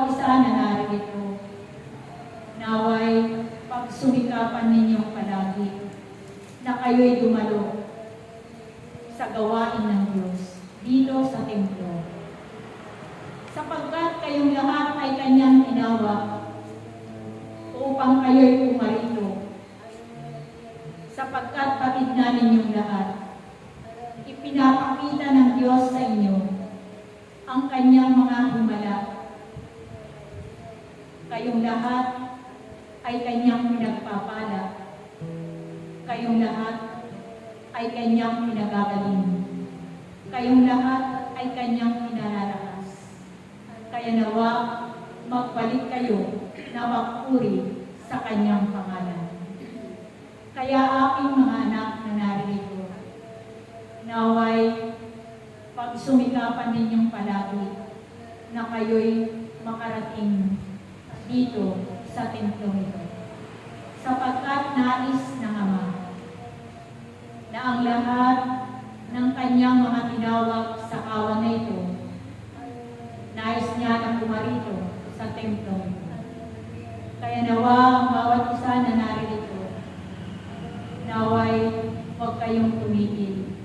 isa na narito, naway pagsumikapan ninyong palagi na kayo'y dumalo sa gawain ng Diyos dito sa templo. Sapagkat kayong lahat ay kanyang tinawag upang kayo'y pumarito. Sapagkat batid na ninyong lahat, ipinapakita ng Diyos sa inyo ang kanyang mga himala. Kayong lahat ay kanyang pinagpapala. Kayong lahat ay kanyang pinagagaling. Kayong lahat ay kanyang pinalalakas. Kaya nawa magbalik kayo na magpuri sa kanyang pangalan. Kaya aking mga anak na narito, naway pagsumikapan ninyong palagi na kayo'y makarating dito sa templong ito. Sapagkat nais ng Ama na ang lahat ng kanyang mga tinawag sa kawan na ito, nais niya na pumarito sa templong ito. Kaya nawa ang bawat isa na narito, naway huwag kayong tumigil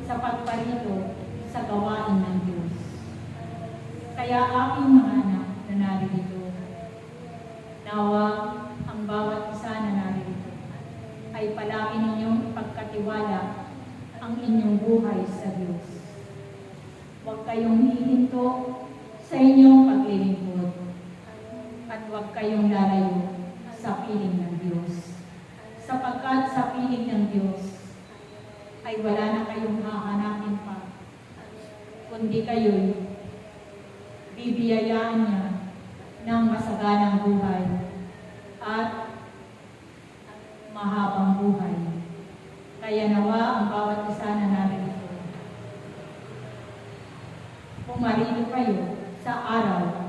sa pagparito sa gawain ng Diyos. Kaya aking mga anak na narito, nawa ang bawat isa na narito ay palagi ninyong ipagkatiwala ang inyong buhay sa Diyos. Huwag kayong hihinto sa inyong paglilingkod at huwag kayong lalayo sa piling ng Diyos. Sapagkat sa piling ng Diyos ay wala na kayong hahanapin pa, kundi kayo'y bibiyayaan niya ng masaganang buhay at mahabang buhay. Kaya nawa ang bawat isa na narito, pumarito kayo sa araw